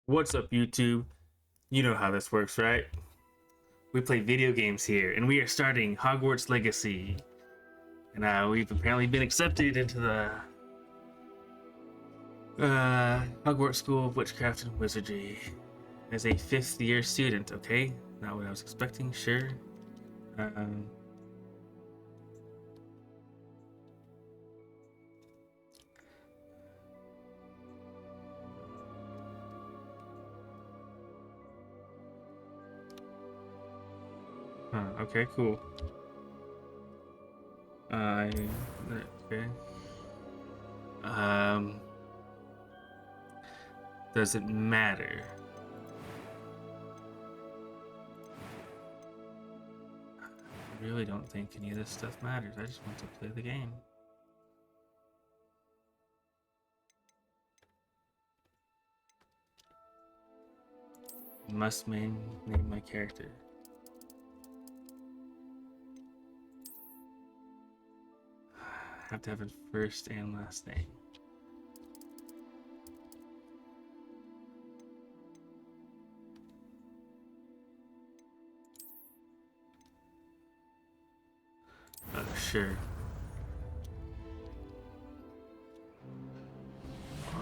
What's up, YouTube? You know how this works, right? We play video games here, and we are starting Hogwarts Legacy. And we've apparently been accepted into the Hogwarts School of Witchcraft and Wizardry as a 5th year student, okay? Not what I was expecting, sure. Um, okay, cool. Okay. Does it matter? I really don't think any of this stuff matters. I just want to play the game. Must name my character. Have to have a first and last name. Oh, sure.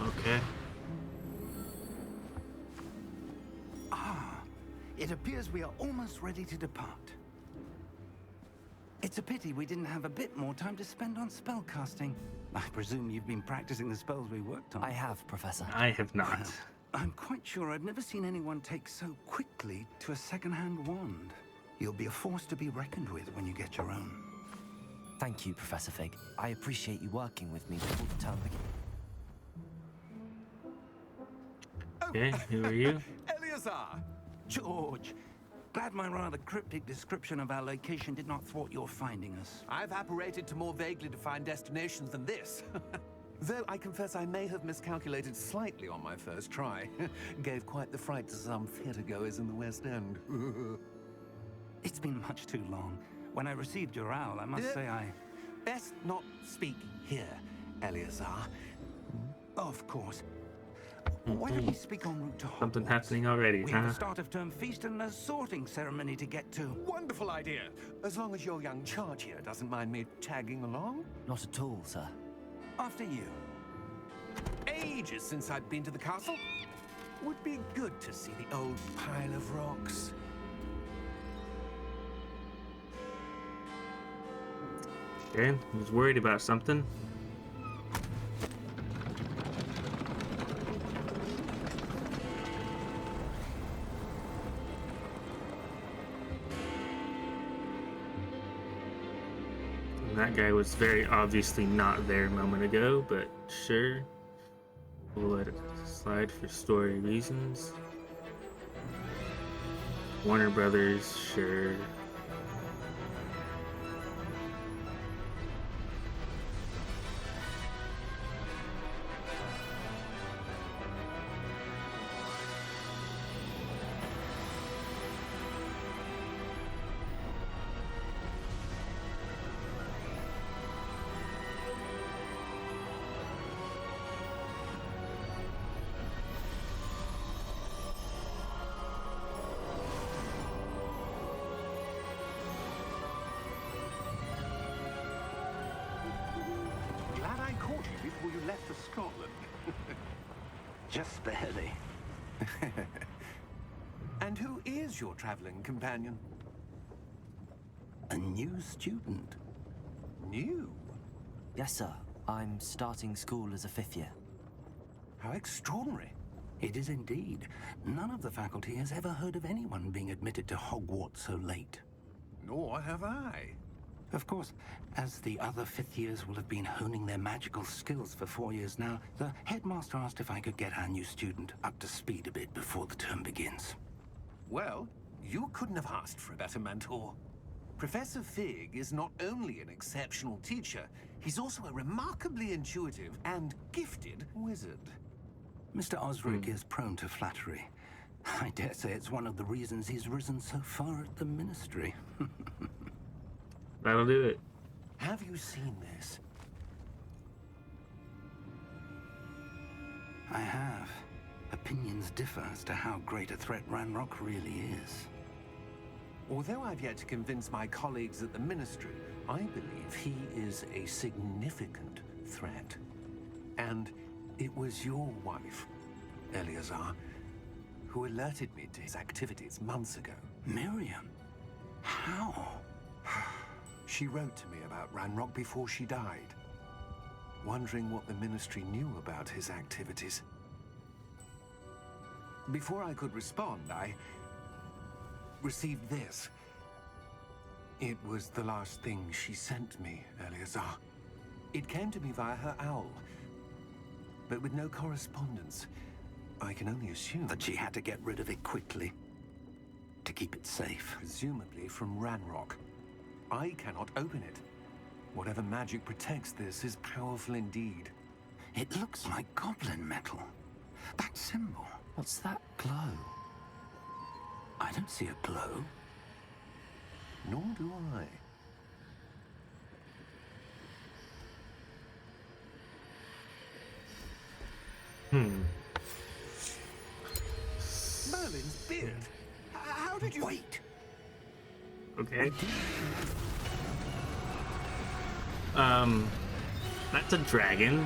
Okay. It appears we are almost ready to depart. It's a pity we didn't have a bit more time to spend on spellcasting. I presume you've been practicing the spells we worked on. I have, Professor. I have not. Well, I'm quite sure I've never seen anyone take so quickly to a second-hand wand. You'll be a force to be reckoned with when you get your own. Thank you, Professor Fig. I appreciate you working with me before the term begins. Okay, who are you? Eleazar! George! Glad my rather cryptic description of our location did not thwart your finding us. I've apparated to more vaguely defined destinations than this. Though I confess I may have miscalculated slightly on my first try. Gave quite the fright to some theatergoers in the West End. It's been much too long. When I received your owl, I must say I... Best not speak here, Eleazar. Of course. Why don't we speak en route to Hogwarts? Something happening already, We huh? have a start-of-term feast and a sorting ceremony to get to. Wonderful idea. As long as your young charge here doesn't mind me tagging along. Not at all, sir. After you. Ages since I'd been to the castle. Would be good to see the old pile of rocks. Okay, I was worried about something. That guy was very obviously not there a moment ago, but sure. We'll let it slide for story reasons. Warner Brothers, sure. Glad I caught you before you left for Scotland. Just barely. And who is your traveling companion? A new student. New? Yes, sir. I'm starting school as a 5th year. How extraordinary. It is indeed. None of the faculty has ever heard of anyone being admitted to Hogwarts so late. Nor have I. Of course, as the other 5th years will have been honing their magical skills for 4 years now, the headmaster asked if I could get our new student up to speed a bit before the term begins. Well, you couldn't have asked for a better mentor. Professor Fig is not only an exceptional teacher, he's also a remarkably intuitive and gifted wizard. Mr. Osric is prone to flattery. I dare say it's one of the reasons he's risen so far at the ministry. That'll do it. Have you seen this? I have. opinions differ as to how great a threat Ranrock really is. Although I've yet to convince my colleagues at the Ministry, I believe he is a significant threat. And it was your wife, Eleazar, who alerted me to his activities months ago. Miriam? How? She wrote to me about Ranrock before she died, wondering what the Ministry knew about his activities. Before I could respond, I received this. It was the last thing she sent me, Eleazar. It came to me via her owl, but with no correspondence. I can only assume That she had to get rid of it quickly to keep it safe. presumably from Ranrock. I cannot open it. Whatever magic protects this is powerful indeed. It looks like goblin metal. That symbol. What's that glow? I don't see a glow. Nor do I. Merlin's beard. How did you... Wait! Okay. That's a dragon.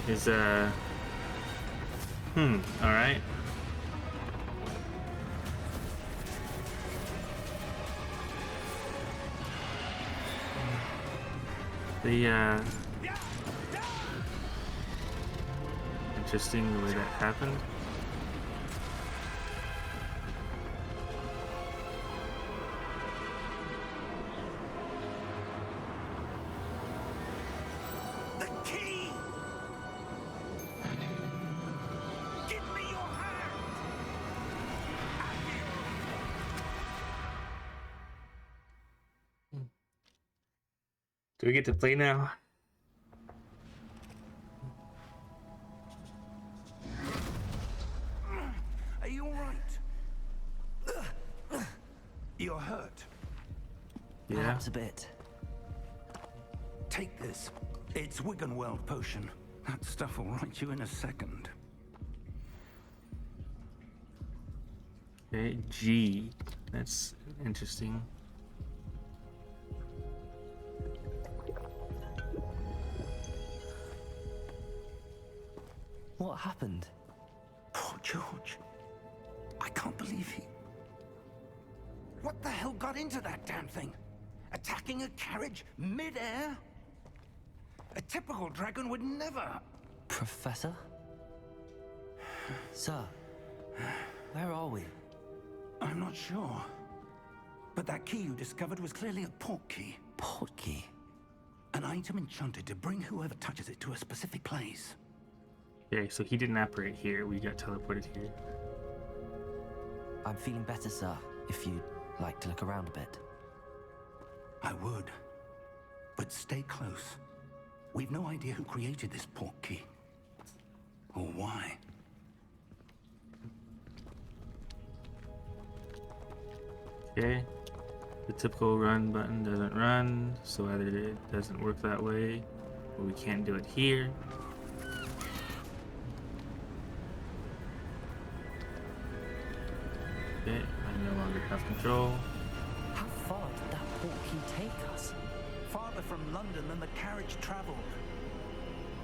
Is alright. The interesting the way that happened. The key! Give me your hand! Do we get to play now? Are you all right? You're hurt. Yeah. Perhaps a bit. Take this. It's Wiggenweld potion. That stuff will right you in a second. Okay, G. That's interesting. What happened? Poor George. I can't believe he... What the hell got into that damn thing? Attacking a carriage mid-air? A typical dragon would never... Professor? Sir, where are we? I'm not sure. But that key you discovered was clearly a port key. Port key? An item enchanted to bring whoever touches it to a specific place. Okay, so he didn't apparate here. We got teleported here. I'm feeling better, sir, if you'd like to look around a bit. I would. But stay close. We've no idea who created this port key. Or why. Okay. The typical run button doesn't run, so either it doesn't work that way, or we can't do it here. Okay, I no longer have control. How far did that port key take us? Farther from London than the carriage traveled.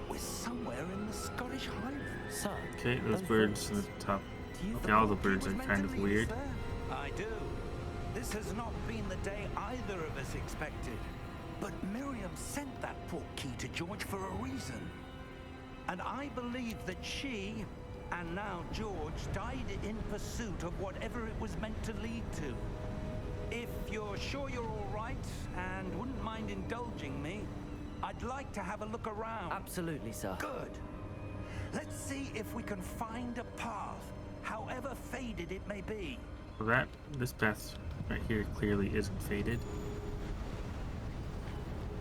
We're somewhere in the Scottish Highlands. Sir, Okay, those birds in the top. Okay, all the birds are kind of weird. I do. This has not been the day either of us expected. But Miriam sent that port key to George for a reason. And I believe that she, and now George, died in pursuit of whatever it was meant to lead to. If you're sure you're all right and wouldn't mind indulging me, I'd like to have a look around. Absolutely, sir. Good. Let's see if we can find a path, however faded it may be. So this path right here clearly isn't faded.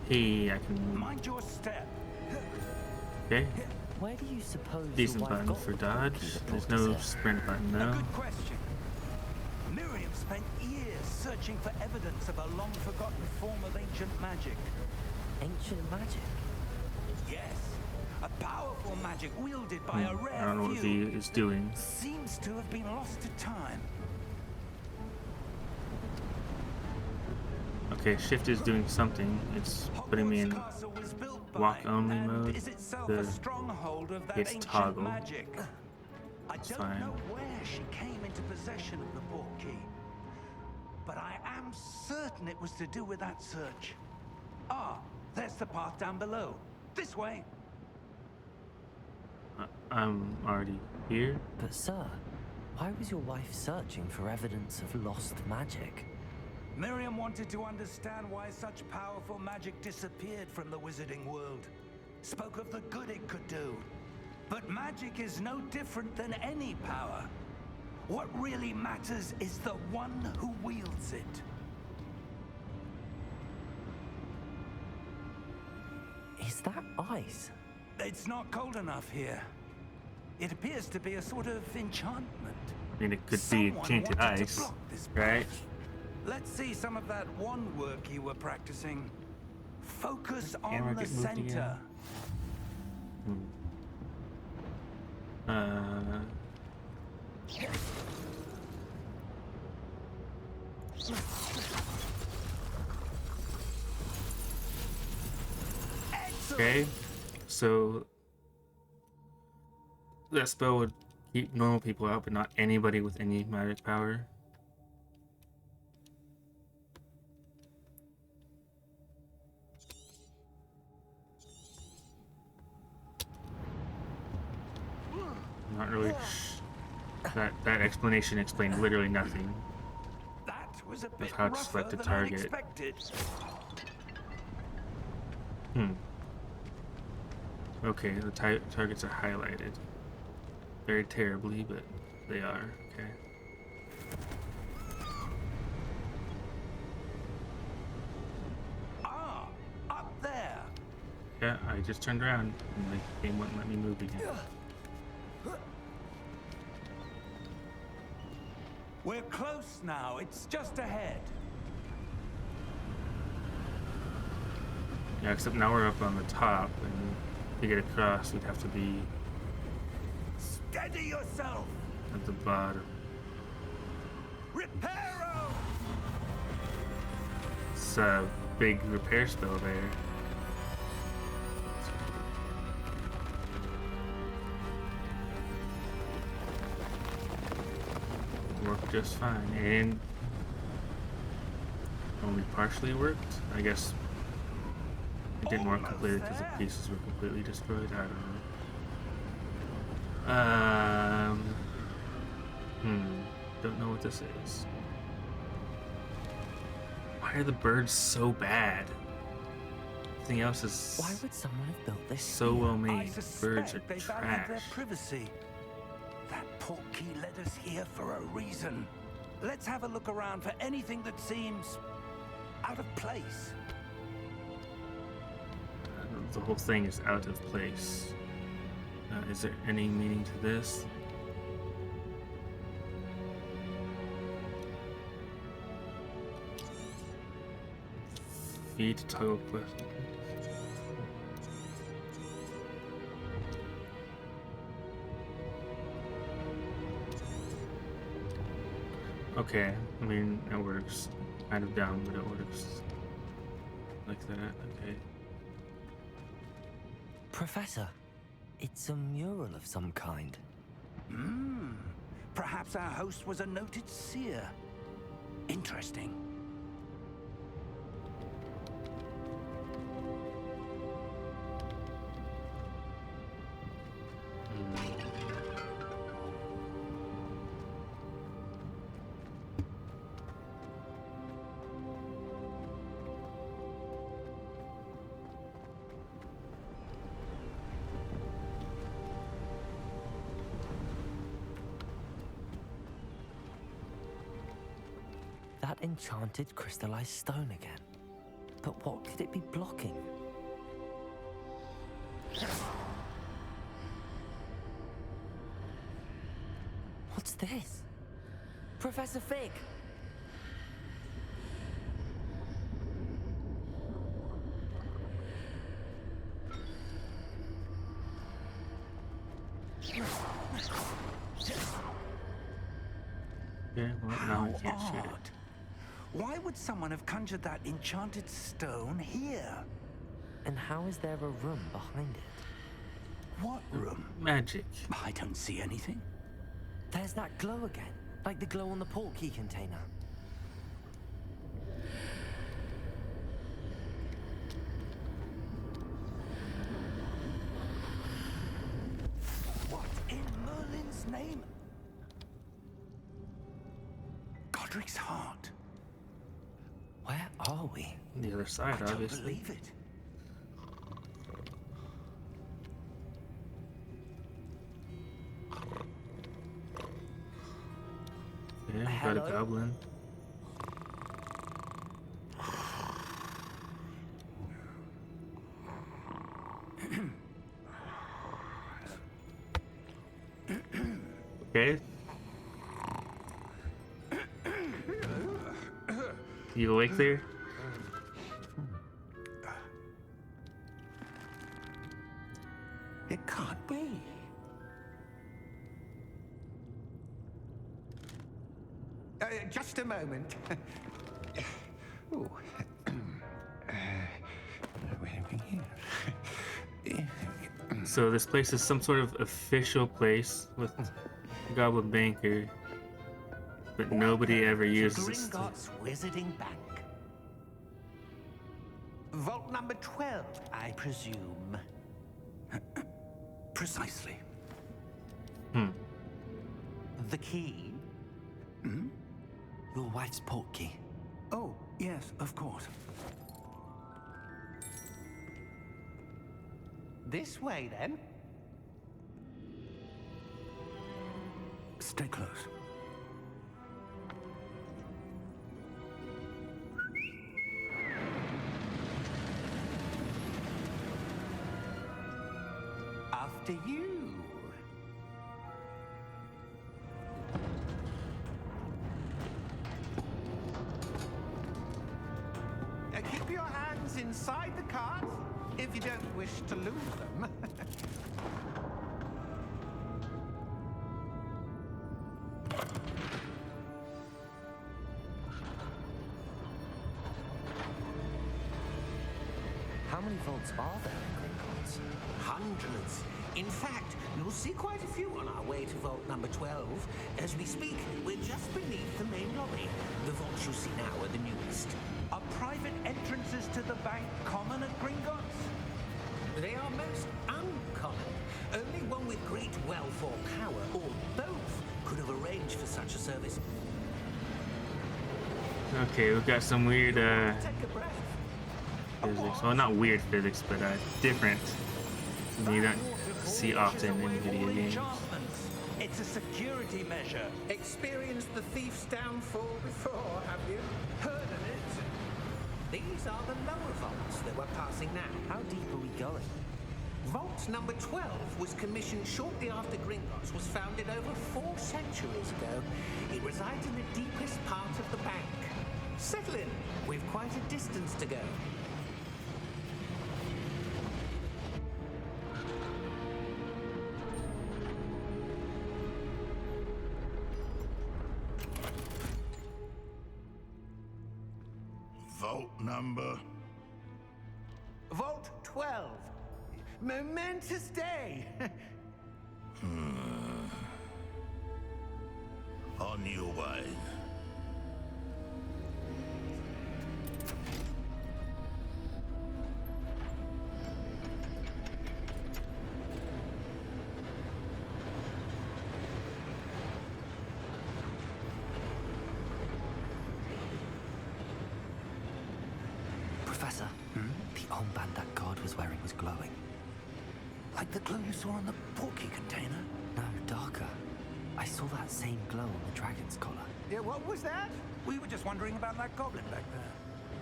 Hey, I can. Mind your step. Okay, Where do you suppose decent your wife button got for the dodge. port key that There's brought us no here? sprint button A though. good question. Miriam spent years searching for evidence of a long-forgotten form of ancient magic. Ancient magic? Yes, a powerful magic wielded by a I rare don't know what he few. is doing. Seems to have been lost to time. Okay, shift is doing something. It's putting me in Hogwarts Castle was built by walk-only and mode. is itself The a stronghold of that it's ancient toggle. magic. I don't fine. know where she came into possession of the portkey, but I am certain it was to do with that search. Ah, there's the path down below. This way. I'm already here. But sir, why was your wife searching for evidence of lost magic? Miriam wanted to understand why such powerful magic disappeared from the wizarding world. Spoke of the good it could do. But magic is no different than any power. What really matters is the one who wields it. Is that ice? It's not cold enough here. It appears to be a sort of enchantment. I mean, it could be Someone tainted wanted to ice, block this right? path. Let's see some of that one work you were practicing. Focus Camera on the get moved again? center. Okay, so that spell would keep normal people out, but not anybody with any magic power. Not really. That explanation explained literally nothing. That was a bit how to rougher select a than target. I expected. Okay, the targets are highlighted. Very terribly, but they are. Okay. Ah, up there. Yeah, I just turned around and the game wouldn't let me move again. We're close now. It's just ahead. Yeah, except now we're up on the top, and to get across, we'd have to be Steady yourself. at the bottom. Reparo. It's a big repair spell there. Worked just fine, and only partially worked. I guess it didn't work completely because the pieces were completely destroyed. I don't know. Don't know what this is. Why are the birds so bad? Everything else is Why would someone have built this so here? well I made. Birds suspect are they valued their trash. privacy. That portkey led us here for a reason. Let's have a look around for anything that seems out of place. The whole thing is out of place. Is there any meaning to this? Feed to toggle quest. Okay, I mean, it works. Kind of dumb, but it works. Like that, okay. Professor, it's a mural of some kind. Perhaps our host was a noted seer. Interesting. That enchanted crystallized stone again. But what could it be blocking? What's this? Professor Fig! Yeah, well, How no, you can't shoot it. odd. Why would someone have conjured that enchanted stone here? And how is there a room behind it? What room? Magic. I don't see anything. There's that glow again, like the glow on the portkey container. What in Merlin's name? Godric's heart. Where are we? The other side, I don't obviously. believe it. Yeah, we got a Hello? goblin. Okay. You awake there? It can't be. Just a moment. Ooh. Where are we here? So this place is some sort of official place with a goblin banker, but nobody ever uses it. Gringotts Wizarding Bank. Vault number 12, I presume. Precisely. The key? Your wife's portkey. Oh, yes, of course. This way, then. Stay close. After you. Keep your hands inside the cart if you don't wish to lose them. How many vaults are there in Gringotts? Hundreds. In fact, you'll see quite a few on our way to vault number 12. As we speak, we're just beneath the main lobby. The vaults you see now are the newest. Are private entrances to the bank common at Gringotts? They are most uncommon. Only one with great wealth or power, or both, could have arranged for such a service. Okay, we've got some weird Take a breath. physics. Well, not weird physics, but different. Something you don't see often in video games. It's a security measure. Experienced the thief's downfall before, have you? Heard of it? These are the lower vaults that we're passing now. How deep are we going? Vault number 12 was commissioned shortly after Gringotts was founded over 4 centuries ago. It resides in the deepest part of the bank. Settle in. We've quite a distance to go. Vault number. Vault 12. Momentous day. On your way. Professor, the armband that guard was wearing was glowing. Like the glow you saw on the portkey container? No, darker. I saw that same glow on the dragon's collar. Yeah, what was that? We were just wondering about that goblin back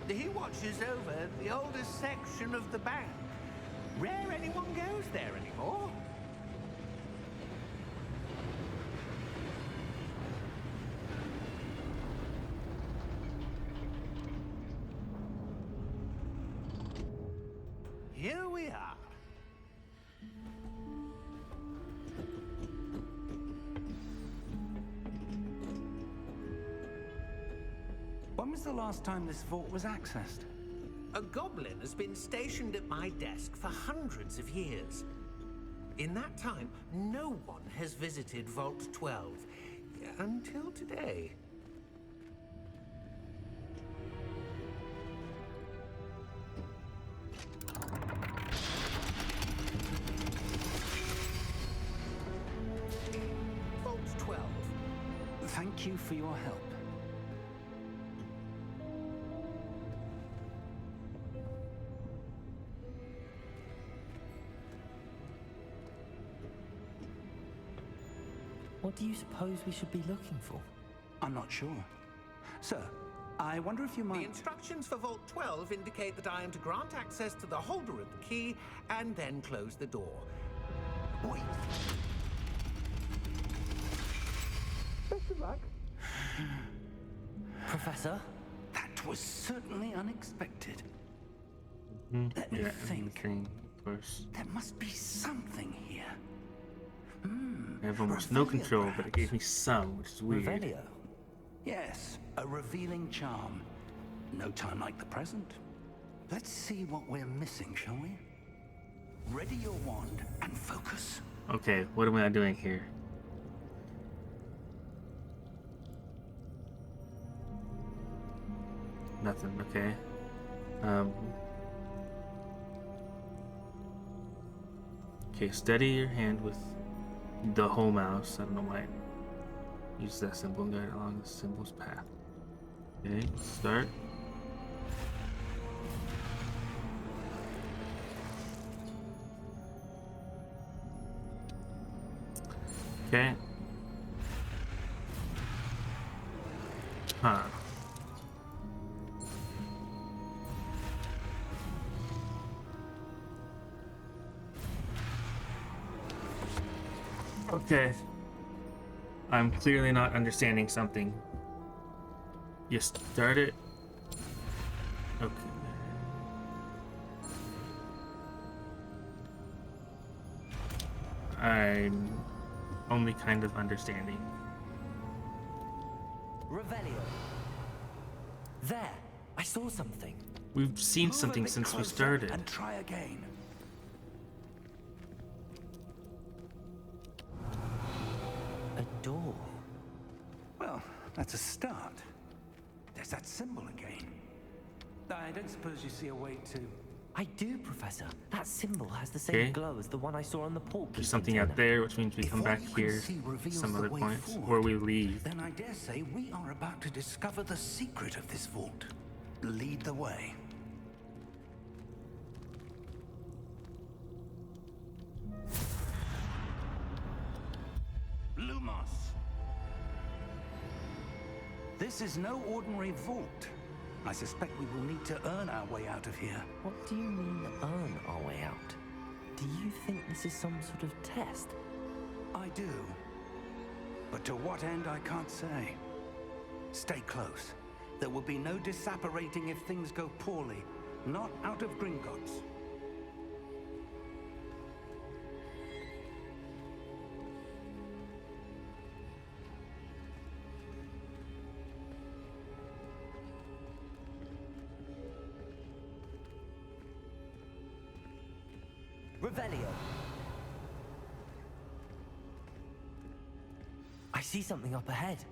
there. He watches over the oldest section of the bank. Rare anyone goes there anymore. Here we are. was the last time this vault was accessed? A goblin has been stationed at my desk for hundreds of years. In that time, no one has visited Vault 12 until today. Vault 12. Thank you for your help. What do you suppose we should be looking for? I'm not sure. Sir, I wonder if you The might... instructions for Vault 12 indicate that I am to grant access to the holder of the key and then close the door. Wait. Best of luck. Professor? That was certainly unexpected. Let me think. Everything, of course. There must be something here. I have almost no control, but it gave me some, which is weird. Revelio? Yes, a revealing charm. No time like the present. Let's see what we're missing, shall we? Ready your wand and focus. Okay, what am I doing here? Nothing, okay. Okay, steady your hand with the whole mouse. I don't know why. Use that symbol and guide along the symbol's path. Okay, start. Okay. Huh. Okay. I'm clearly not understanding something. You start it. Okay. I'm only kind of understanding. Revelio. There! I saw something. We've seen Move a something bit since we closer started. And try again. A door. Well, that's a start. There's that symbol again. I don't suppose you see a way to... I do, Professor. That symbol has the same Okay. glow as the one I saw on the port. There's something out there, which means we If come what back you can here see reveals some the other way points, forward, or we leave. Then I dare say we are about to discover the secret of this vault. Lead the way. Lumos. This is no ordinary vault. I suspect we will need to earn our way out of here. What do you mean, earn our way out? Do you think this is some sort of test? I do. But to what end, I can't say. Stay close. There will be no disapparating if things go poorly. Not out of Gringotts. Revelio. I see something up ahead.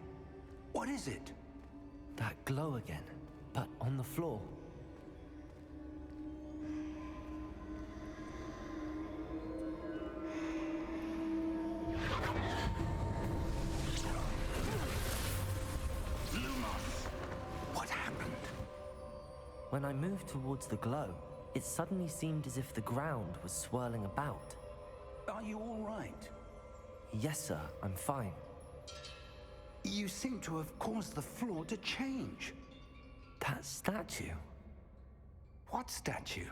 What is it? That glow again, but on the floor. Lumos! What happened? When I moved towards the glow, it suddenly seemed as if the ground was swirling about. Are you all right? Yes, sir, I'm fine. You seem to have caused the floor to change. That statue. What statue?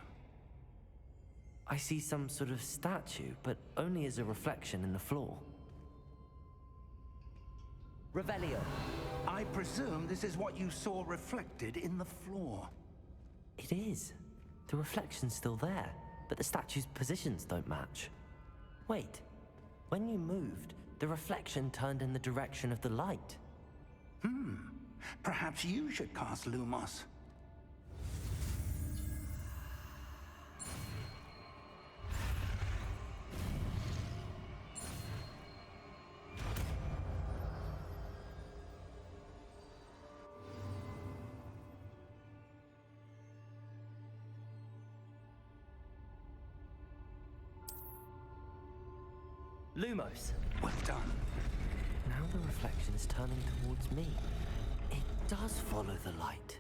I see some sort of statue, but only as a reflection in the floor. Revelio. I presume this is what you saw reflected in the floor. It is. The reflection's still there, but the statue's positions don't match. Wait. When you moved, the reflection turned in the direction of the light. Perhaps you should cast Lumos. Lumos. Well done. Now the reflection is turning towards me. It does follow the light.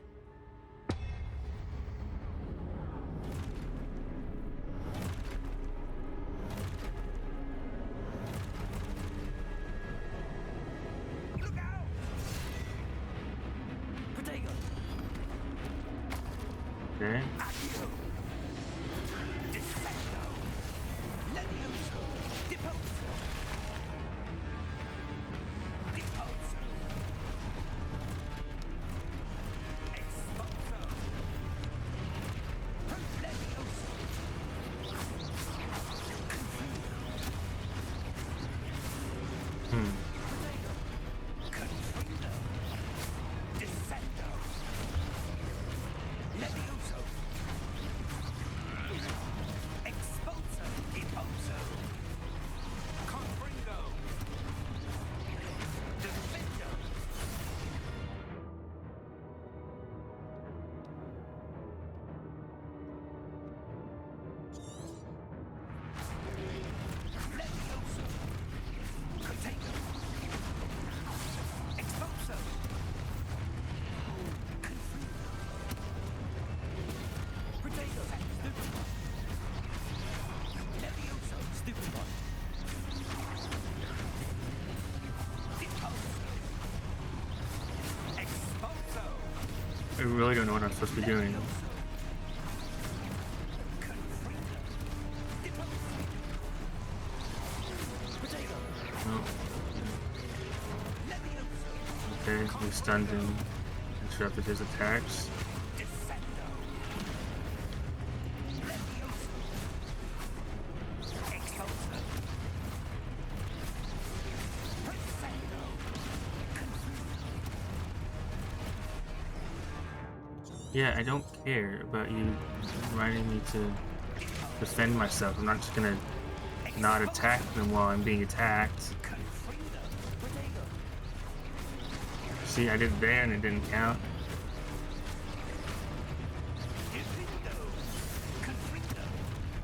Look out! Protego! Okay. Accio! Defendo! Levioso! Deposo! Deposo! Exposo! Levioso! Confundo! Descendo! Levioso! Expulso! Deposo! Confringo! Defendo! Levioso! Protego! Expulso! Confundo! Protego! Stupid one! Levioso! Stupid one! Deposo! Expulso! I really don't know what I'm supposed to be doing. Oh, okay, so we stunned him, interrupted his attacks. Yeah, I don't care about you reminding me to defend myself. I'm not just gonna not attack them while I'm being attacked. See, I did it there and it didn't count.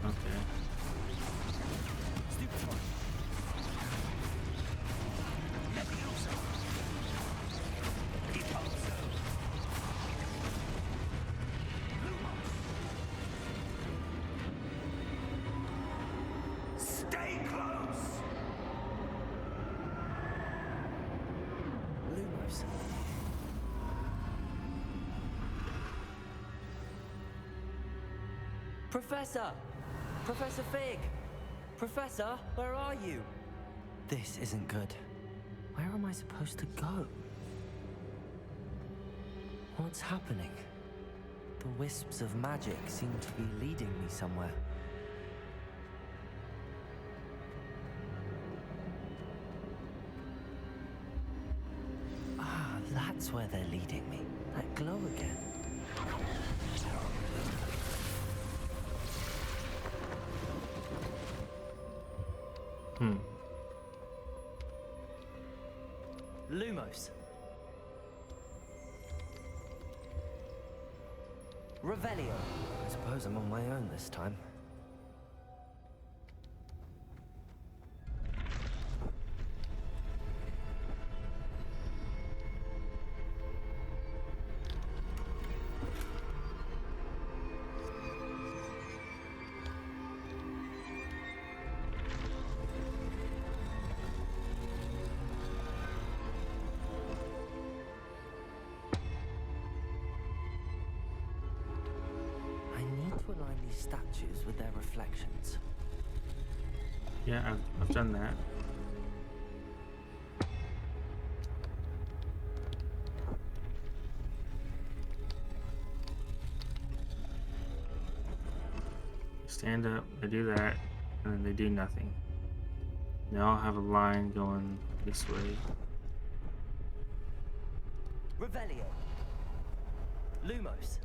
Okay. Stay close! Lumos. Professor! Professor Fig! Professor, where are you? This isn't good. Where am I supposed to go? What's happening? The wisps of magic seem to be leading me somewhere. Ah, that's where they're leading me. That glow again. Lumos. Revelio. I suppose I'm on my own this time. To align these statues with their reflections. Yeah, I've done that. Stand up, they do that, and then they do nothing. They all have a line going this way. Revelio. Lumos.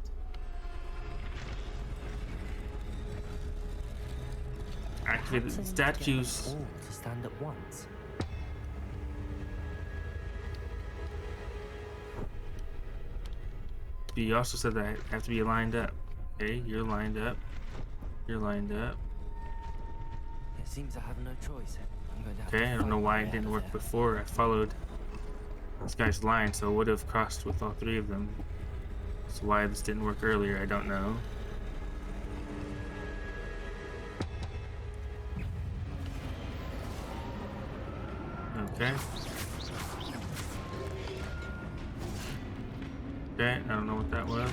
Activate the Perhaps I need to get them statues. all to stand at once. You also said that I have to be lined up. Okay, you're lined up. You're lined up. It seems I have no choice. I'm going to have Okay, to I don't know fight why my it way didn't out work of there. before. I followed this guy's line, so it would have crossed with all three of them. So why this didn't work earlier, I don't know. Okay. Okay, I don't know what that was.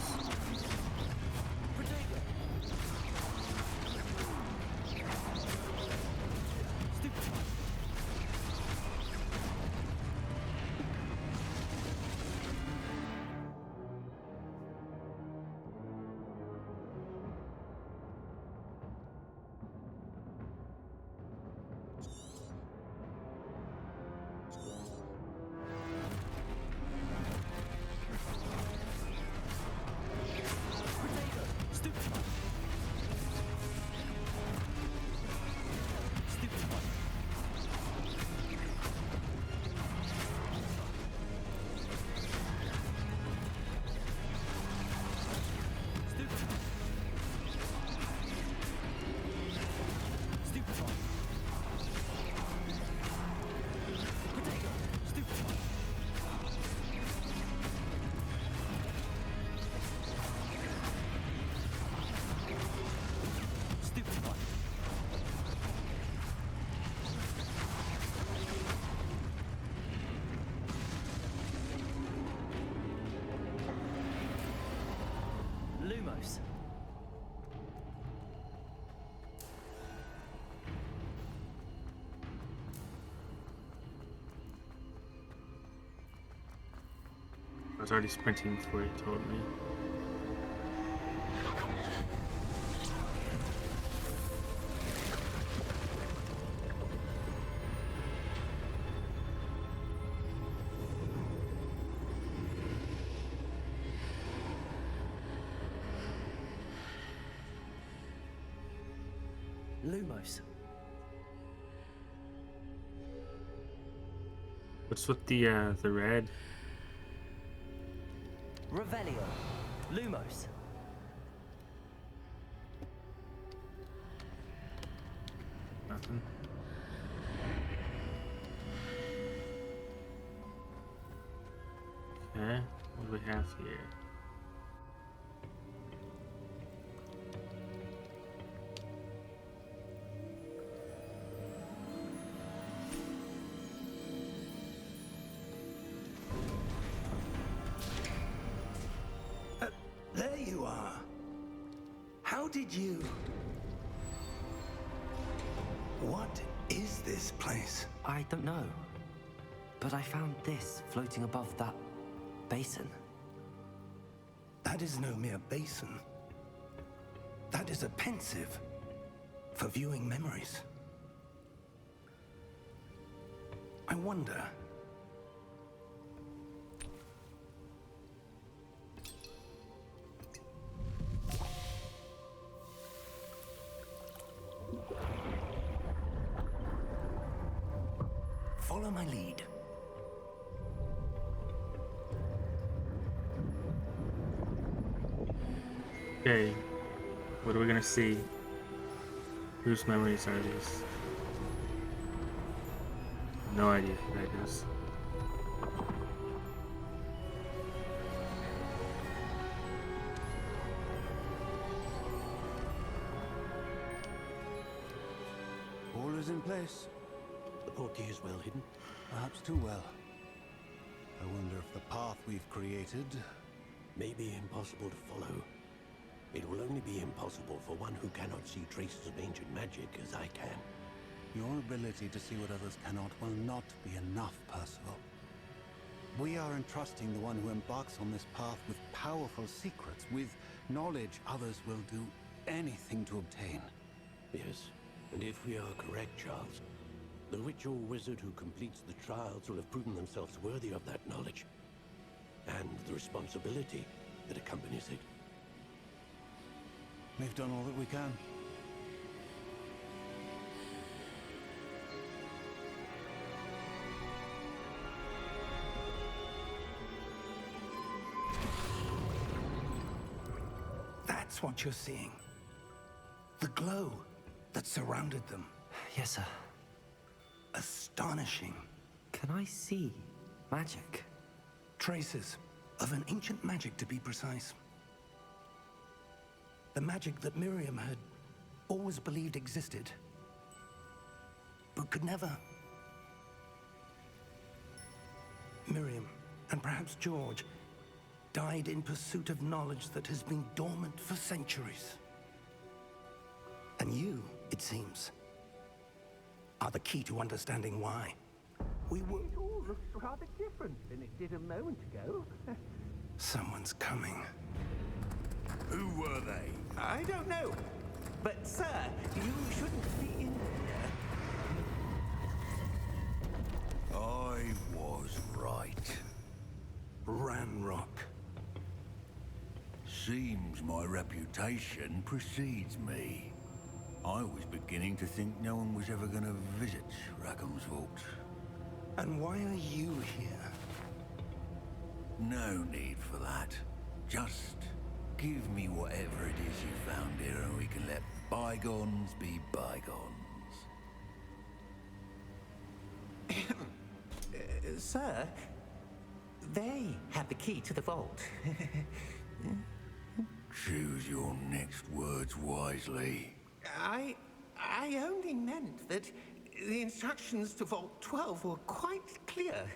Lumos. I was already sprinting before he told me. Lumos. What's with the red? Revelio. Lumos. Nothing. Okay, what do we have here? There you are. How did you... What is this place? I don't know. But I found this floating above that basin. That is no mere basin. That is a pensive for viewing memories. I wonder... Follow my lead. Okay, what are we gonna see? Whose memories are these? No idea who that is. All is in place. The portkey is well hidden. Perhaps too well. I wonder if the path we've created... May be impossible to follow. It will only be impossible for one who cannot see traces of ancient magic as I can. Your ability to see what others cannot will not be enough, Percival. We are entrusting the one who embarks on this path with powerful secrets, with knowledge others will do anything to obtain. Yes, and if we are correct, Charles, the witch or wizard who completes the trials will have proven themselves worthy of that knowledge. and the responsibility that accompanies it. We've done all that we can. That's what you're seeing. The glow that surrounded them. Yes, sir. Astonishing. Can I see magic? Traces of an ancient magic, to be precise. The magic that Miriam had always believed existed, but could never. Miriam, and perhaps George, died in pursuit of knowledge that has been dormant for centuries. And you, it seems, are the key to understanding why. We were... It all looks rather different than it did a moment ago. Someone's coming. Who were they? I don't know. But, sir, you shouldn't be in here. I was right. Ranrock. Seems my reputation precedes me. I was beginning to think no one was ever going to visit Rackham's vault. And why are you here? No need for that. Just give me whatever it is you found here and we can let bygones be bygones. Sir, they have the key to the vault. Choose your next words wisely. I only meant that the instructions to Vault 12 were quite clear.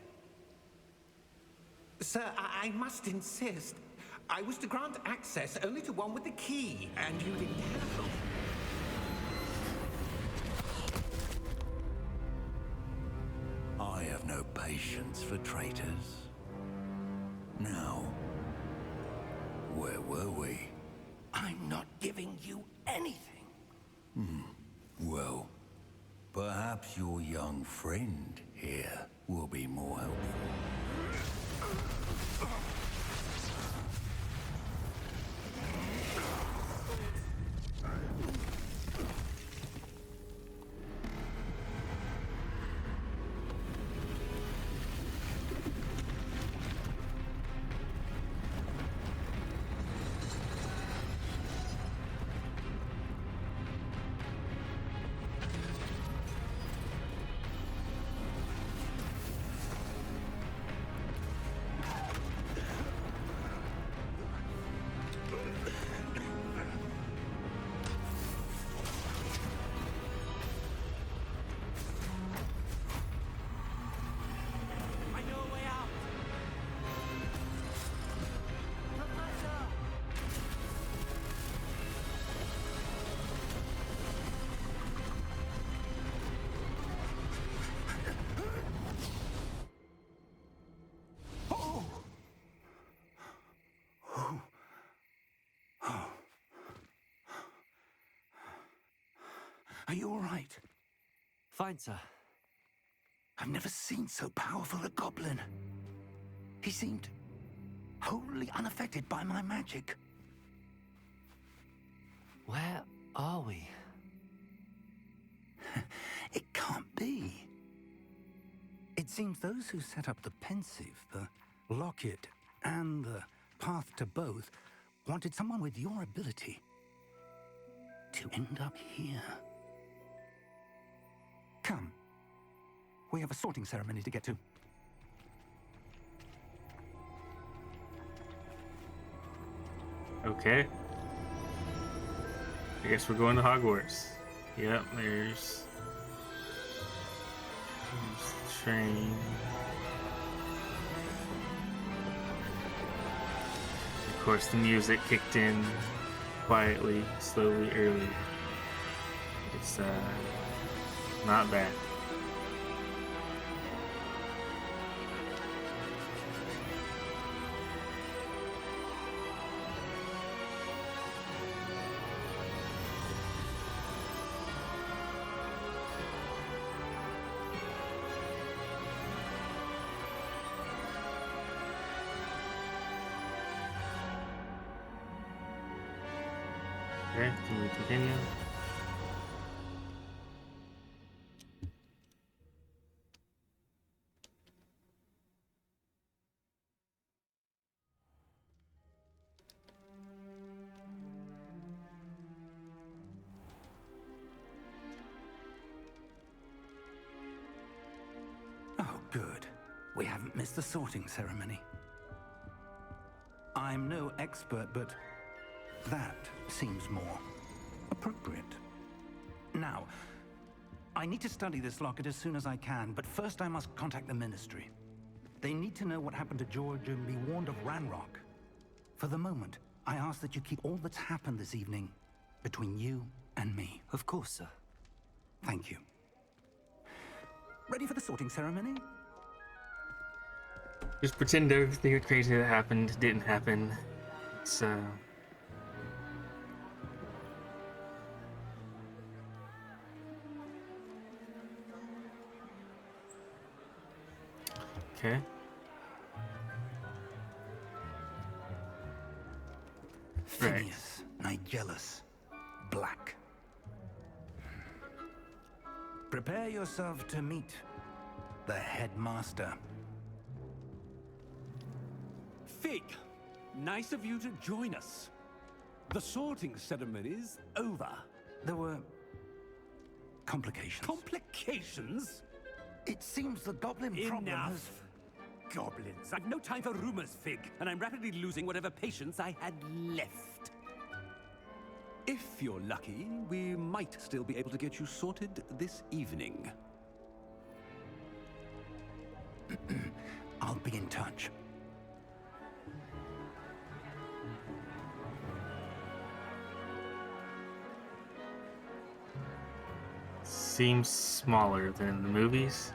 Sir, I must insist. I was to grant access only to one with the key, and you didn't have them. I have no patience for traitors. Now, where were we? I'm not giving you anything. Well, perhaps your young friend here will be more helpful. I know a way out. Professor! Are you all right? Fine, sir. I've never seen so powerful a goblin. He seemed wholly unaffected by my magic. Where are we? It can't be. It seems those who set up the pensive, the locket, and the path to both wanted someone with your ability to end up here. Come. We have a sorting ceremony to get to. Okay. I guess we're going to Hogwarts. Yep, there's the train. Of course, the music kicked in quietly, slowly, early. It's not bad. Okay, can we continue? Oh, good. We haven't missed the sorting ceremony. I'm no expert, but that seems more appropriate. Now, I need to study this locket as soon as I can, but first I must contact the Ministry. They need to know what happened to George and be warned of Ranrock. For the moment, I ask that you keep all that's happened this evening between you and me. Of course, sir. Thank you. Ready for the sorting ceremony? Just pretend everything crazy that happened didn't happen. It's okay. Phineas, Nigellus, Black. Prepare yourself to meet the headmaster. Fig, nice of you to join us. The sorting ceremony's over. There were complications. Complications? It seems the goblin problem has... Enough. Goblins. I've no time for rumors, Fig, and I'm rapidly losing whatever patience I had left. If you're lucky, we might still be able to get you sorted this evening. I'll be in touch. Seems smaller than in the movies.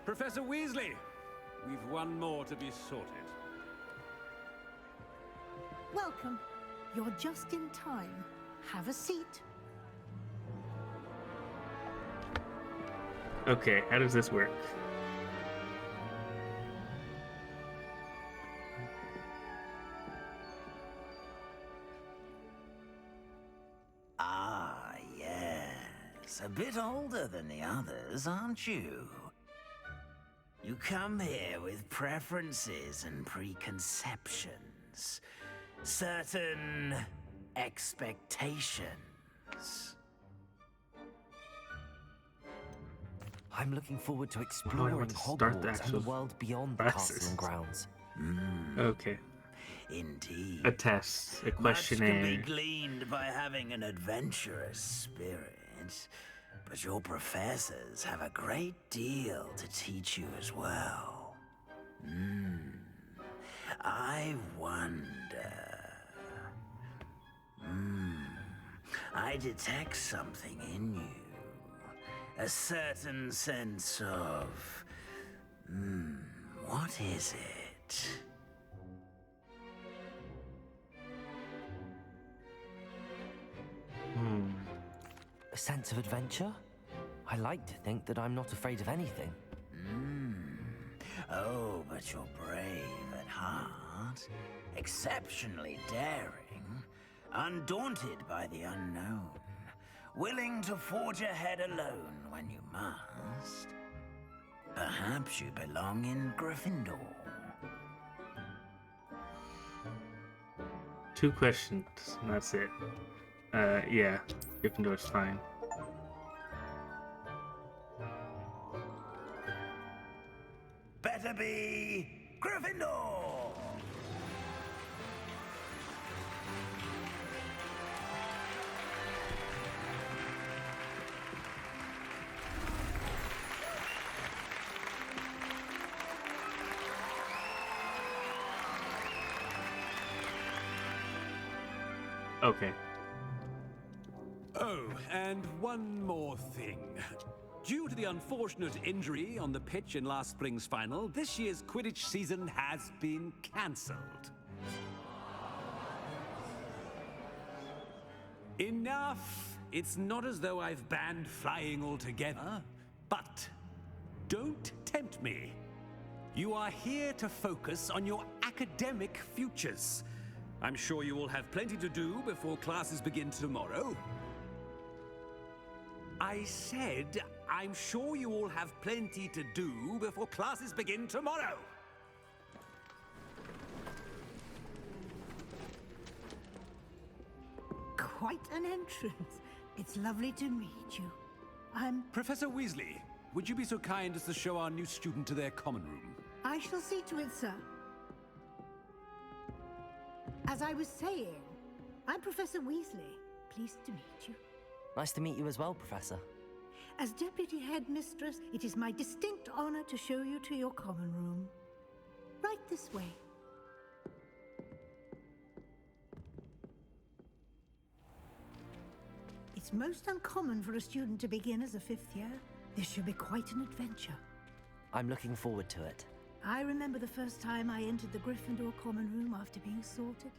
Professor Weasley, we've one more to be sorted. Welcome. You're just in time. Have a seat. Okay, how does this work? Ah, yes. A bit older than the others, aren't you? You come here with preferences and preconceptions. Certain expectations. I'm looking forward to I exploring want to start the Hogwarts and the actual world beyond the castle classes. and grounds. Okay. Indeed. A test, a Much can be questionnaire. gleaned by having an adventurous spirit, but your professors have a great deal to teach you as well. I wonder. I detect something in you. A certain sense of... what is it? A sense of adventure? I like to think that I'm not afraid of anything. Oh, but you're brave at heart, exceptionally daring, undaunted by the unknown, willing to forge ahead alone when you must. Perhaps you belong in Gryffindor. 2 questions, and that's it. Yeah, Gryffindor's fine. Better be Gryffindor! Okay. Oh, and one more thing. Due to the unfortunate injury on the pitch in last spring's final, this year's Quidditch season has been cancelled. Enough! It's not as though I've banned flying altogether, but don't tempt me. You are here to focus on your academic futures. I'm sure you all have plenty to do before classes begin tomorrow. I said, I'm sure you all have plenty to do before classes begin tomorrow. Quite an entrance. It's lovely to meet you. I'm... Professor Weasley, would you be so kind as to show our new student to their common room? I shall see to it, sir. As I was saying, I'm Professor Weasley. Pleased to meet you. Nice to meet you as well, Professor. As Deputy Headmistress, it is my distinct honor to show you to your common room. Right this way. It's most uncommon for a student to begin as a 5th year. This should be quite an adventure. I'm looking forward to it. I remember the first time I entered the Gryffindor common room after being sorted.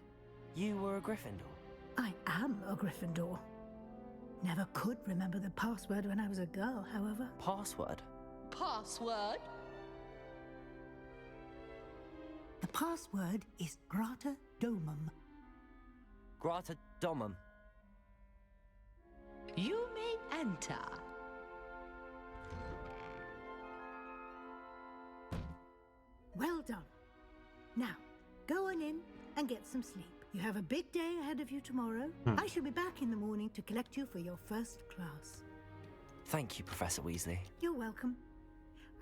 You were a Gryffindor? I am a Gryffindor. Never could remember the password when I was a girl, however. Password? Password? The password is Grata Domum. Grata Domum. You may enter. Well done. Now, go on in and get some sleep. You have a big day ahead of you tomorrow. I shall be back in the morning to collect you for your first class. Thank you, Professor Weasley. You're welcome.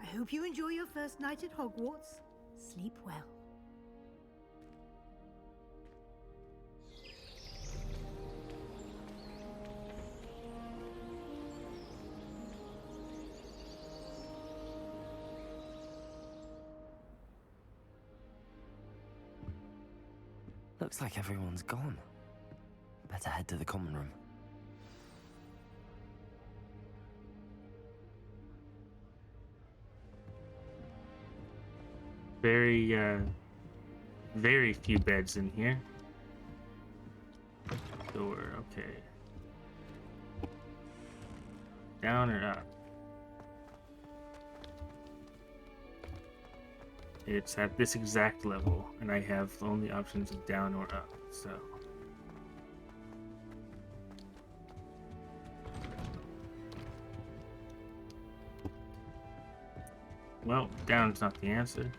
I hope you enjoy your first night at Hogwarts. Sleep well. Looks like everyone's gone. Better head to the common room. Very few beds in here. Door, okay. Down or up? It's at this exact level, and I have only options of down or up, so... Well, down's not the answer.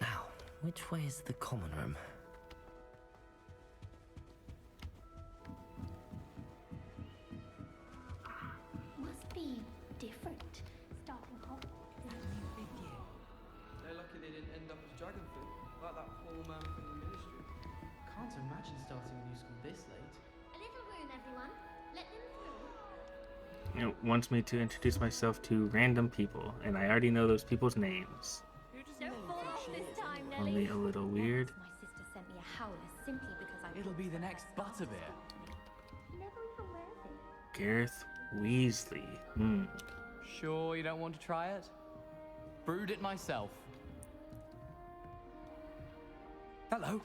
Now, which way is the common room? Must be different. Starting off. They're lucky they didn't end up as dragon food, like that poor man from the ministry. Can't imagine starting a new school this late. A little room, everyone. Let them It through. wants me to introduce myself to random people, and I already know those people's names. Don't fall off this time, Nelly. Only a little weird. My sister sent me a howler simply because I... It'll be the next Butterbeer. Never even wears it. Gareth Weasley. Sure you don't want to try it? Brewed it myself. Hello,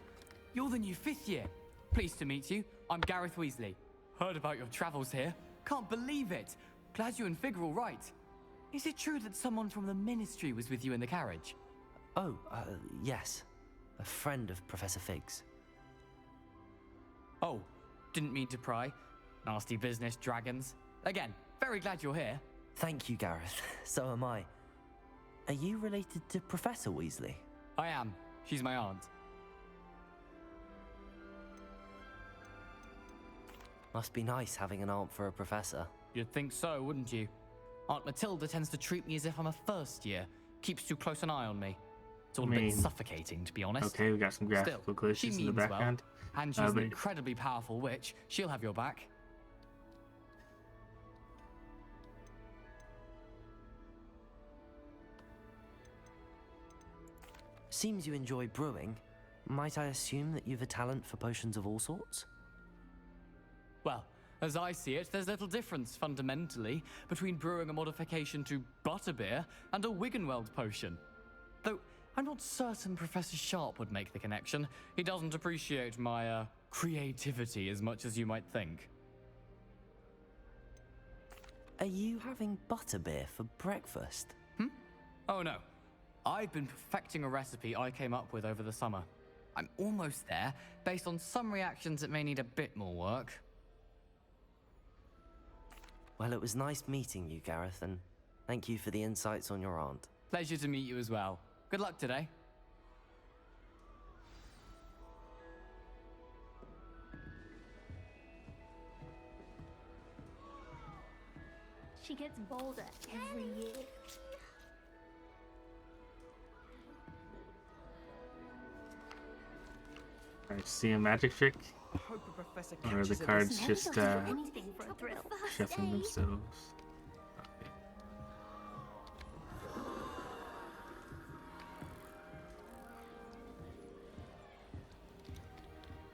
you're the new 5th year. Pleased to meet you. I'm Gareth Weasley. Heard about your travels here. Can't believe it. Glad you and Fig are all right. Is it true that someone from the ministry was with you in the carriage? Oh, yes. A friend of Professor Fig's. Oh, didn't mean to pry. Nasty business, dragons. Again, very glad you're here. Thank you, Gareth. So am I. Are you related to Professor Weasley? I am. She's my aunt. Must be nice having an aunt for a professor. You'd think so, wouldn't you? Aunt Matilda tends to treat me as if I'm a first year. Keeps too close an eye on me. It's all a bit suffocating, to be honest. Okay, we got some graphical glitches in the background. Well, and she's an incredibly powerful witch. She'll have your back. Seems you enjoy brewing. Might I assume that you've a talent for potions of all sorts? Well, as I see it, there's little difference, fundamentally, between brewing a modification to butterbeer and a Wiggenweld potion. Though, I'm not certain Professor Sharp would make the connection. He doesn't appreciate my, creativity as much as you might think. Are you having butterbeer for breakfast? Oh no. I've been perfecting a recipe I came up with over the summer. I'm almost there, based on some reactions that may need a bit more work. Well, it was nice meeting you, Gareth, and thank you for the insights on your aunt. Pleasure to meet you as well. Good luck today. She gets bolder every year. I see a magic trick, I hope a professor or are the catches her cards this just Anything for a thrill. shuffling themselves? Okay.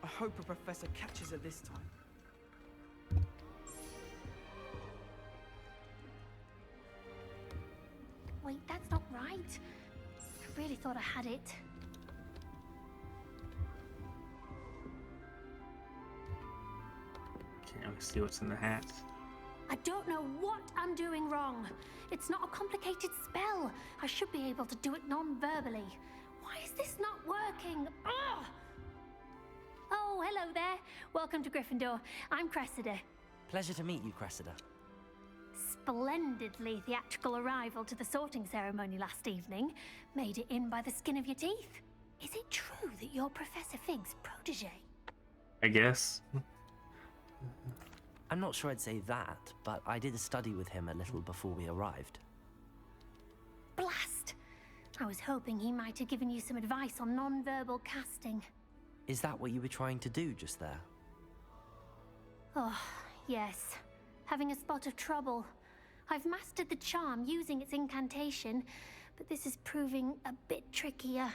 I hope a professor catches her this time. Wait, that's not right. I really thought I had it. Can't see what's in the hat. I don't know what I'm doing wrong. It's not a complicated spell. I should be able to do it non-verbally. Why is this not working? Ugh! Oh, hello there. Welcome to Gryffindor. I'm Cressida. Pleasure to meet you, Cressida. Splendidly theatrical arrival to the sorting ceremony last evening. Made it in by the skin of your teeth. Is it true that you're Professor Fig's protege? I guess. I'm not sure I'd say that, but I did study with him a little before we arrived. Blast! I was hoping he might have given you some advice on non-verbal casting. Is that what you were trying to do just there? Oh, yes. Having a spot of trouble. I've mastered the charm using its incantation, but this is proving a bit trickier.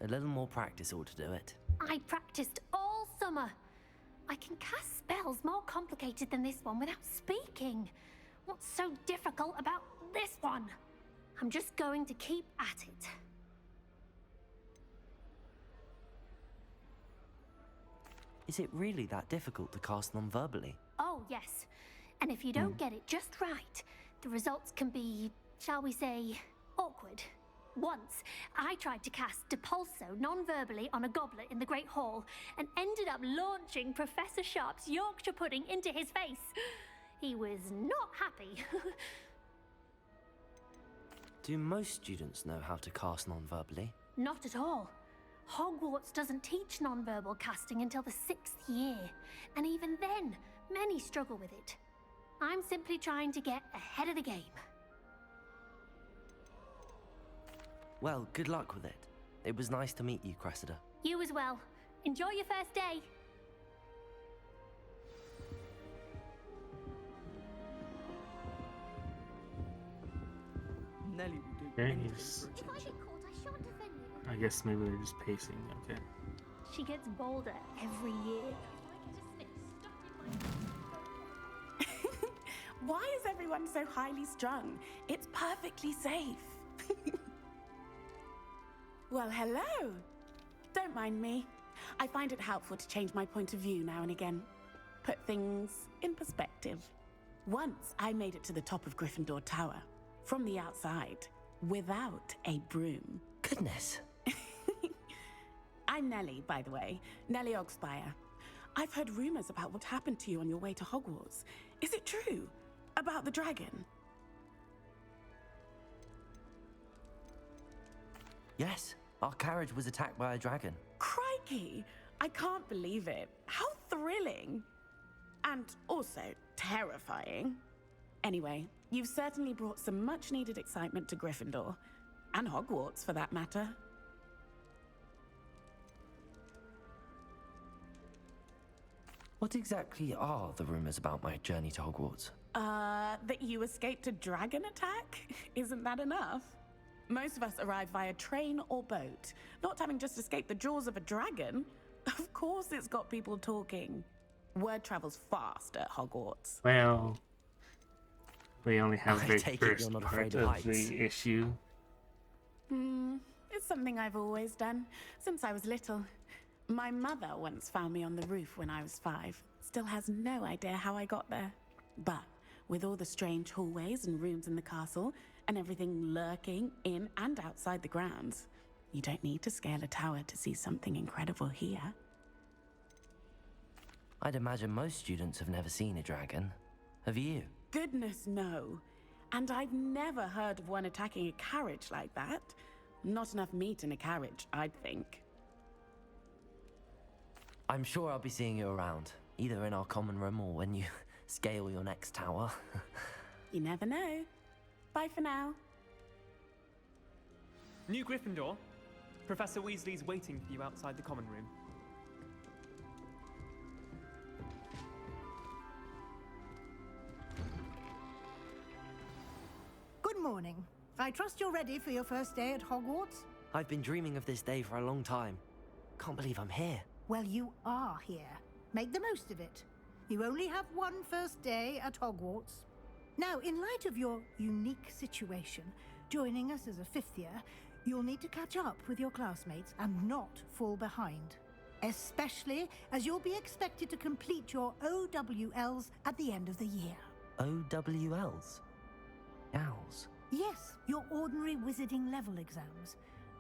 A little more practice ought to do it. I practiced all summer. I can cast spells more complicated than this one without speaking. What's so difficult about this one? I'm just going to keep at it. Is it really that difficult to cast non-verbally? Oh, yes. And if you don't get it just right, the results can be, shall we say, awkward. Once, I tried to cast Depulso non-verbally on a goblet in the Great Hall and ended up launching Professor Sharp's Yorkshire pudding into his face. He was not happy. Do most students know how to cast non-verbally? Not at all. Hogwarts doesn't teach non-verbal casting until the 6th year, and even then, many struggle with it. I'm simply trying to get ahead of the game. Well, good luck with it. It was nice to meet you, Cressida. You as well. Enjoy your first day. Nelly will do Okay, anything he's- for If I attention. get caught, I shan't offend you. I guess maybe they're just pacing. Okay. She gets bolder every year. Why is everyone so highly strung? It's perfectly safe. Well, hello. Don't mind me. I find it helpful to change my point of view now and again. Put things in perspective. Once I made it to the top of Gryffindor Tower, from the outside, without a broom. Goodness. I'm Nellie, by the way. Nellie Ogspire. I've heard rumors about what happened to you on your way to Hogwarts. Is it true? About the dragon? Yes, our carriage was attacked by a dragon. Crikey! I can't believe it. How thrilling! And also terrifying. Anyway, you've certainly brought some much-needed excitement to Gryffindor. And Hogwarts, for that matter. What exactly are the rumors about my journey to Hogwarts? That you escaped a dragon attack? Isn't that enough? Most of us arrive via train or boat, not having just escaped the jaws of a dragon. Of course it's got people talking. Word travels fast at Hogwarts. Well, we only have I the take it you're first not part afraid of of heights. the issue. It's something I've always done, since I was little. My mother once found me on the roof when I was 5. Still has no idea how I got there. But with all the strange hallways and rooms in the castle, and everything lurking in and outside the grounds, you don't need to scale a tower to see something incredible here. I'd imagine most students have never seen a dragon. Have you? Goodness, no. And I've never heard of one attacking a carriage like that. Not enough meat in a carriage, I'd think. I'm sure I'll be seeing you around, either in our common room or when you scale your next tower. You never know. Bye for now. New Gryffindor. Professor Weasley's waiting for you outside the common room. Good morning. I trust you're ready for your first day at Hogwarts? I've been dreaming of this day for a long time. Can't believe I'm here. Well, you are here. Make the most of it. You only have one first day at Hogwarts. Now, in light of your unique situation, joining us as a 5th year, you'll need to catch up with your classmates and not fall behind. Especially as you'll be expected to complete your OWLs at the end of the year. OWLs? Owls? Yes, your ordinary wizarding level exams.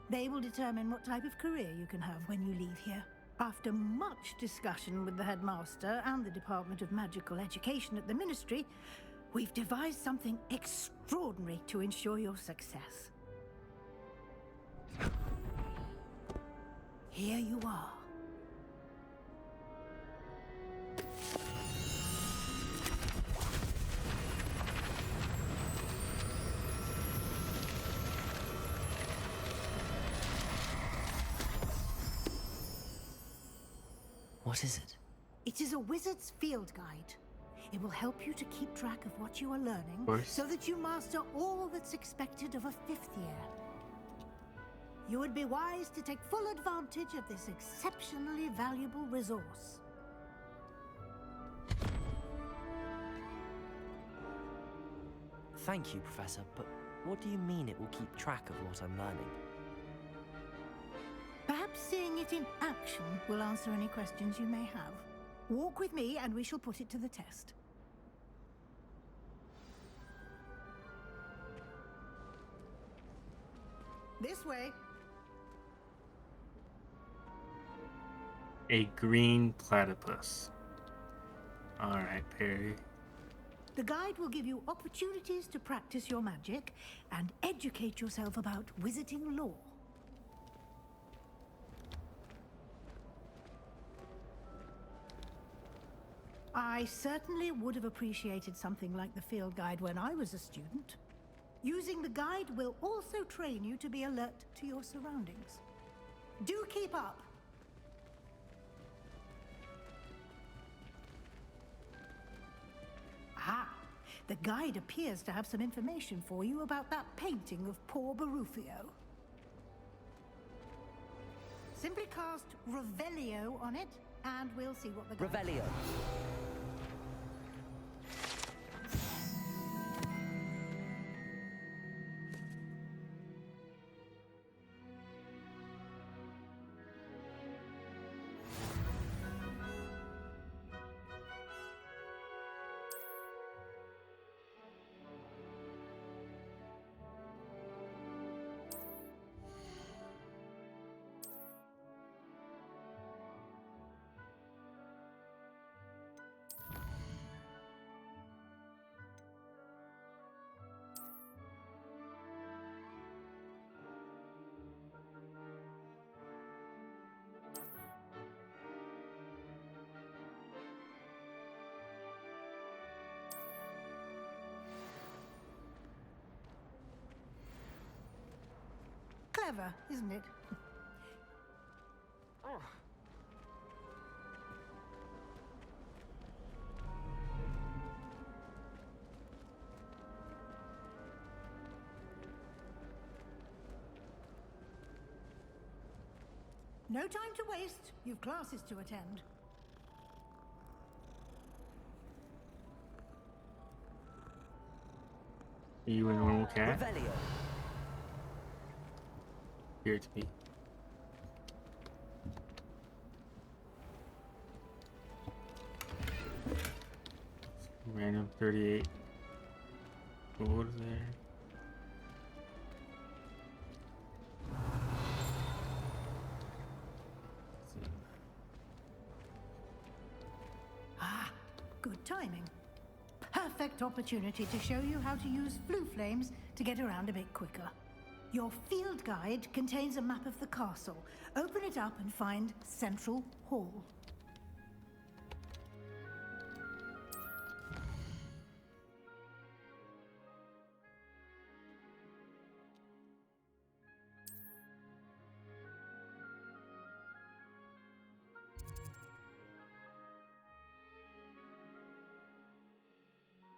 They will determine what type of career you can have when you leave here. After much discussion with the headmaster and the Department of Magical Education at the Ministry, we've devised something extraordinary to ensure your success. Here you are. What is it? It is a wizard's field guide. It will help you to keep track of what you are learning so that you master all that's expected of a 5th year. You would be wise to take full advantage of this exceptionally valuable resource. Thank you, Professor, but what do you mean it will keep track of what I'm learning? Perhaps seeing it in action will answer any questions you may have. Walk with me and we shall put it to the test. This way. A green platypus. Alright, Perry. The guide will give you opportunities to practice your magic and educate yourself about wizarding lore. I certainly would have appreciated something like the field guide when I was a student. Using the guide will also train you to be alert to your surroundings. Do keep up! Ah, the guide appears to have some information for you about that painting of poor Barufio. Simply cast Revelio on it, and we'll see what the guide Revelio. Clever, isn't it? No time to waste. You've classes to attend. Are you a normal cat? Revelio. Appear to be. Random 38. What is there? Ah, good timing. Perfect opportunity to show you how to use flue flames to get around a bit quicker. Your field guide contains a map of the castle. Open it up and find Central Hall.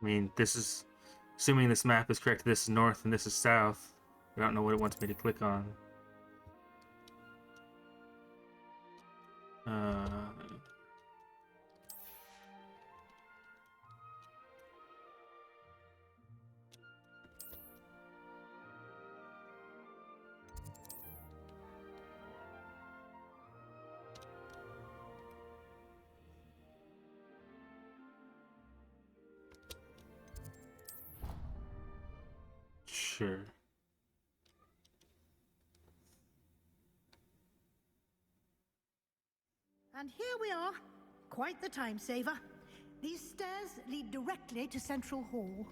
I mean, this is, assuming this map is correct, this is north and this is south. I don't know what it wants me to click on. Sure. And here we are. Quite the time saver. These stairs lead directly to Central Hall.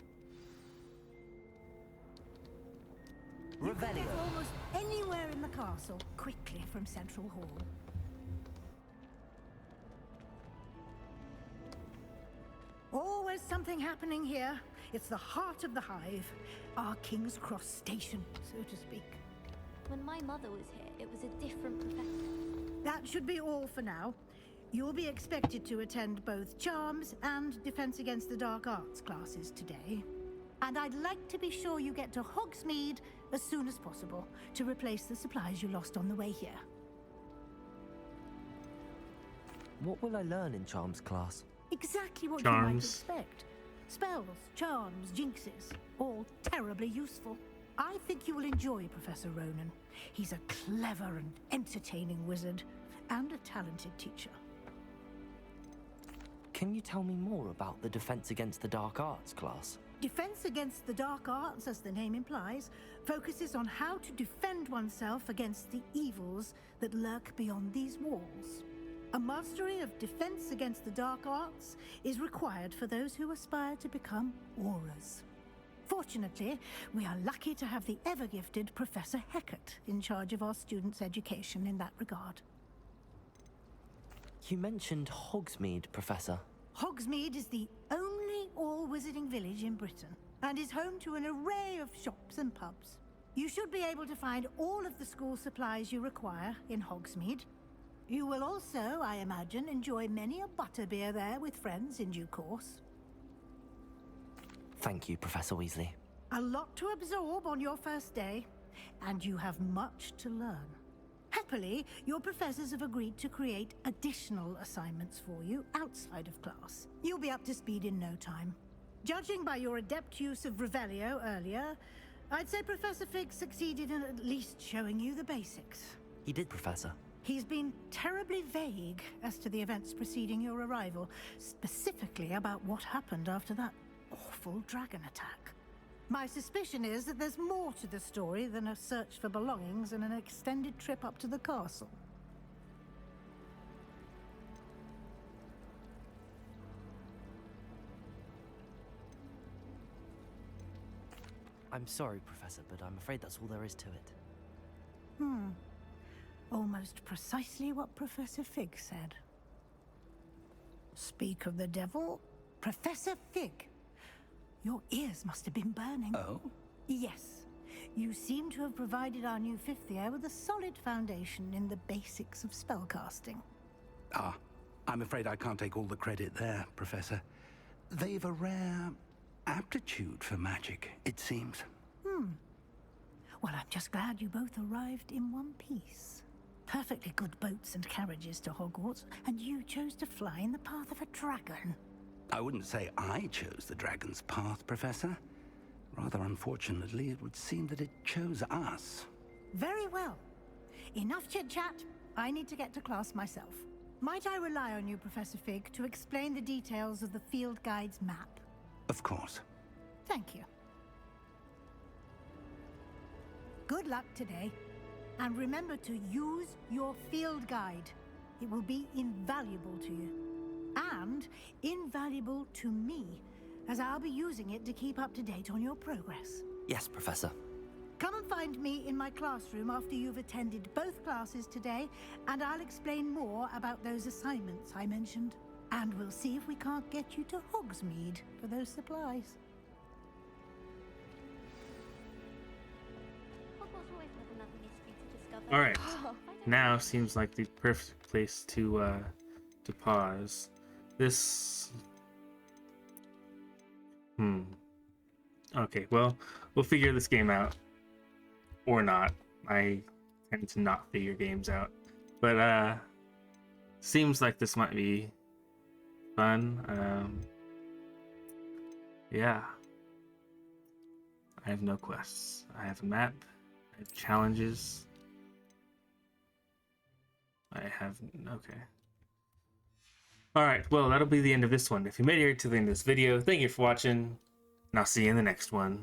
You can get almost anywhere in the castle quickly from Central Hall. Always something happening here. It's the heart of the hive. Our King's Cross station, so to speak. When my mother was here, it was a different professor. That should be all for now. You'll be expected to attend both Charms and Defense Against the Dark Arts classes today. And I'd like to be sure you get to Hogsmeade as soon as possible to replace the supplies you lost on the way here. What will I learn in Charms class? Exactly what you might expect. Spells, charms, jinxes, all terribly useful. I think you will enjoy Professor Ronan. He's a clever and entertaining wizard, and a talented teacher. Can you tell me more about the Defense Against the Dark Arts class? Defense Against the Dark Arts, as the name implies, focuses on how to defend oneself against the evils that lurk beyond these walls. A mastery of Defense Against the Dark Arts is required for those who aspire to become Aurors. Fortunately, we are lucky to have the ever-gifted Professor Hecat in charge of our students' education in that regard. You mentioned Hogsmeade, Professor. Hogsmeade is the only all-wizarding village in Britain, and is home to an array of shops and pubs. You should be able to find all of the school supplies you require in Hogsmeade. You will also, I imagine, enjoy many a butterbeer there with friends in due course. Thank you, Professor Weasley. A lot to absorb on your first day, and you have much to learn. Happily, your professors have agreed to create additional assignments for you outside of class. You'll be up to speed in no time. Judging by your adept use of Revelio earlier, I'd say Professor Fig succeeded in at least showing you the basics. He did, Professor. He's been terribly vague as to the events preceding your arrival, specifically about what happened after that awful dragon attack. My suspicion is that there's more to the story than a search for belongings and an extended trip up to the castle. I'm sorry, Professor, but I'm afraid that's all there is to it. Almost precisely what Professor Fig said. Speak of the devil, Professor Fig. Your ears must have been burning. Oh? Yes. You seem to have provided our new fifth year with a solid foundation in the basics of spellcasting. Ah, I'm afraid I can't take all the credit there, Professor. They've a rare aptitude for magic, it seems. Well, I'm just glad you both arrived in one piece. Perfectly good boats and carriages to Hogwarts, and you chose to fly in the path of a dragon. I wouldn't say I chose the dragon's path, Professor. Rather unfortunately, it would seem that it chose us. Very well. Enough chit-chat. I need to get to class myself. Might I rely on you, Professor Fig, to explain the details of the field guide's map? Of course. Thank you. Good luck today. And remember to use your field guide. It will be invaluable to you. And invaluable to me, as I'll be using it to keep up to date on your progress. Yes, Professor. Come and find me in my classroom after you've attended both classes today, and I'll explain more about those assignments I mentioned. And we'll see if we can't get you to Hogsmeade for those supplies. All right, now seems like the perfect place to pause. This. Okay, well, we'll figure this game out, or not. I tend to not figure games out, but seems like this might be fun. Yeah. I have no quests. I have a map. I have challenges. I have... okay. Alright, well, that'll be the end of this one. If you made it here to the end of this video, thank you for watching, and I'll see you in the next one.